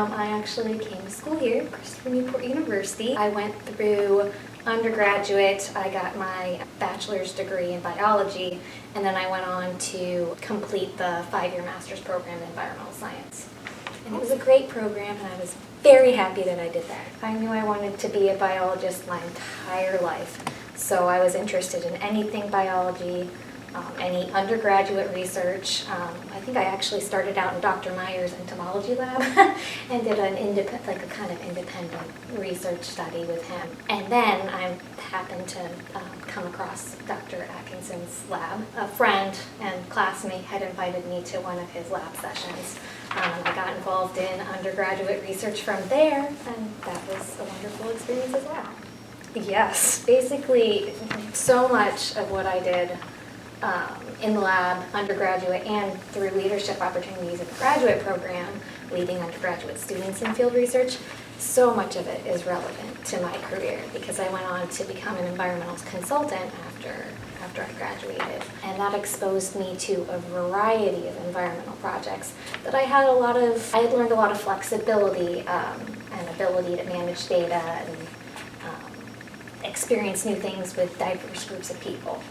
I actually came to school here at Christopher Newport University. I went through undergraduate, I got my bachelor's degree in biology, and then I went on to complete the 5-year master's program in environmental science. And it was a great program, and I was very happy that I did that. I knew I wanted to be a biologist my entire life, so I was interested in anything biology, any undergraduate research. I think I actually started out in Dr. Meyer's entomology lab and did an independent research study with him. And then I happened to come across Dr. Atkinson's lab. A friend and classmate had invited me to one of his lab sessions. I got involved in undergraduate research from there, and that was a wonderful experience as well. Yes, basically so much of what I did in the lab, undergraduate, and through leadership opportunities in the graduate program, leading undergraduate students in field research, so much of it is relevant to my career because I went on to become an environmental consultant after I graduated. And that exposed me to a variety of environmental projects that I had learned a lot of flexibility and ability to manage data and experience new things with diverse groups of people.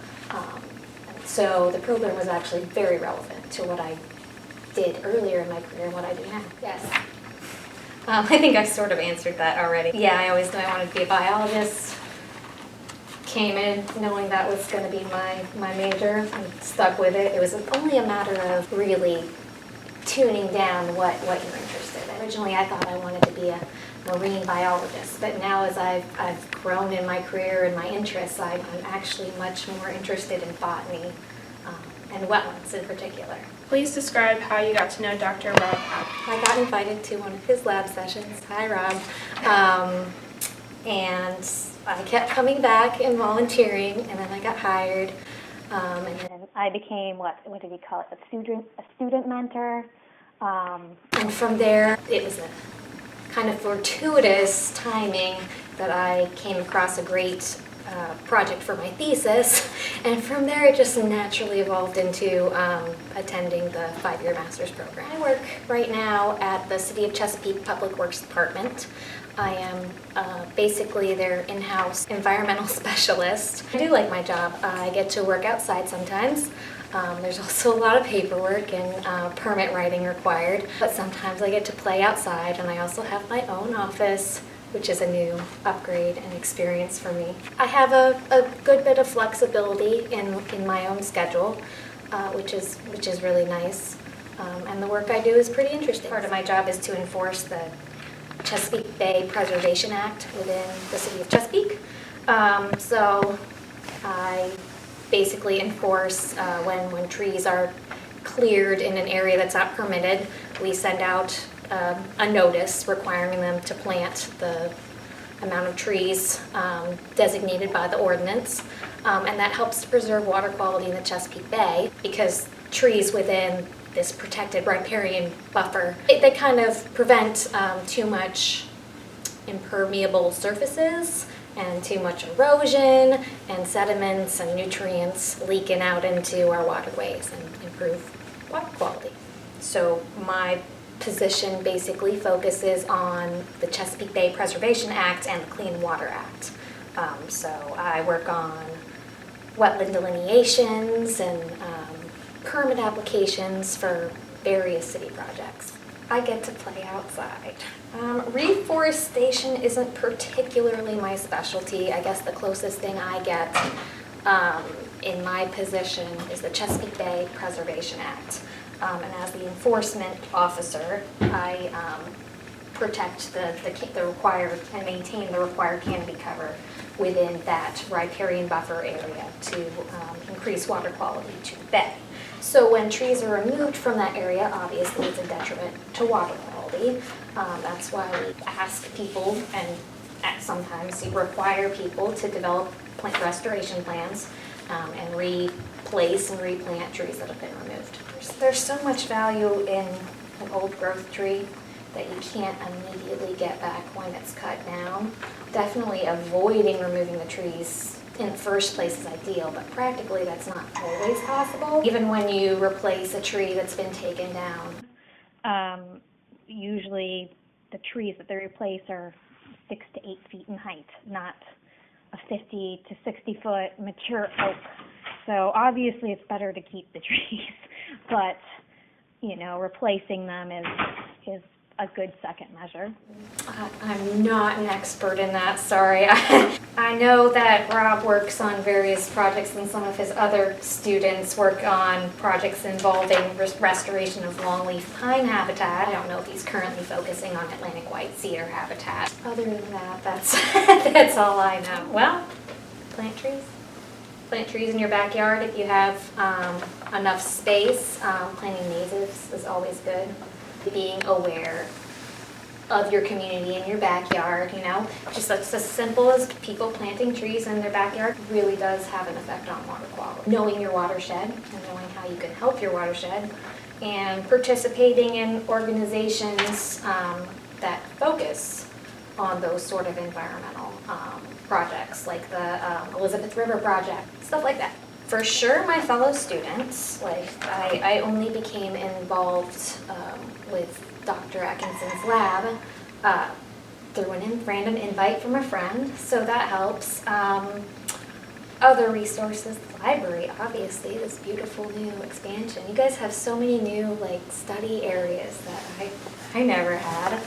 So the program was actually very relevant to what I did earlier in my career and what I do now. Yes. I think I sort of answered that already. Yeah, I always knew I wanted to be a biologist. Came in knowing that was going to be my major and stuck with it. It was only a matter of really tuning down what you're interested in. Originally, I thought I wanted to be a marine biologist, but now as I've grown in my career and my interests, I'm actually much more interested in botany and wetlands in particular. Please describe how you got to know Dr. Rob Atkinson. I got invited to one of his lab sessions. Hi, Rob. And I kept coming back and volunteering, and then I got hired, and then I became, what did he call it, a student mentor. And from there, it was a kind of fortuitous timing that I came across a great project for my thesis, and from there it just naturally evolved into attending the 5-year master's program. I work right now at the City of Chesapeake Public Works Department. I am basically their in-house environmental specialist. I do like my job. I get to work outside sometimes. There's also a lot of paperwork and permit writing required, but sometimes I get to play outside, and I also have my own office, which is a new upgrade and experience for me. I have a good bit of flexibility in my own schedule, which is really nice, and the work I do is pretty interesting. Part of my job is to enforce the Chesapeake Bay Preservation Act within the City of Chesapeake. So I basically enforce when trees are cleared in an area that's not permitted. We send out a notice requiring them to plant the amount of trees designated by the ordinance, and that helps to preserve water quality in the Chesapeake Bay because trees within this protected riparian buffer, they kind of prevent too much impermeable surfaces and too much erosion and sediments and nutrients leaking out into our waterways and improve water quality. So my position basically focuses on the Chesapeake Bay Preservation Act and the Clean Water Act. So I work on wetland delineations and permit applications for various city projects. I get to play outside. Reforestation isn't particularly my specialty. I guess the closest thing I get in my position is the Chesapeake Bay Preservation Act. And as the enforcement officer, I protect the required and maintain the required canopy cover within that riparian buffer area to increase water quality to the bay. So when trees are removed from that area, obviously it's a detriment to water quality. That's why we ask people and sometimes require people to develop plant restoration plans and replace and replant trees that have been removed. There's so much value in an old growth tree that you can't immediately get back when it's cut down. Definitely avoiding removing the trees in the first place is ideal, but practically that's not always possible. Even when you replace a tree that's been taken down, usually the trees that they replace are 6 to 8 feet in height, not a 50 to 60 foot mature oak. So obviously it's better to keep the trees, but replacing them is a good second measure. I'm not an expert in that, sorry. I know that Rob works on various projects and some of his other students work on projects involving restoration of longleaf pine habitat. I don't know if he's currently focusing on Atlantic white cedar habitat. Other than that, that's all I know. Well, plant trees. Plant trees in your backyard if you have enough space. Planting natives is always good. Being aware of your community in your backyard, just as simple as people planting trees in their backyard really does have an effect on water quality. Knowing your watershed and knowing how you can help your watershed and participating in organizations that focus on those sort of environmental projects like the Elizabeth River Project, stuff like that. For sure, my fellow students, I only became involved with Dr. Atkinson's lab through a random invite from a friend, so that helps. Other resources, the library, obviously, this beautiful new expansion. You guys have so many new study areas that I never had.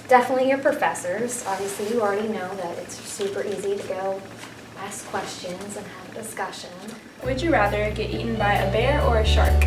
Definitely your professors. Obviously, you already know that it's super easy to go ask questions and have a discussion. Would you rather get eaten by a bear or a shark?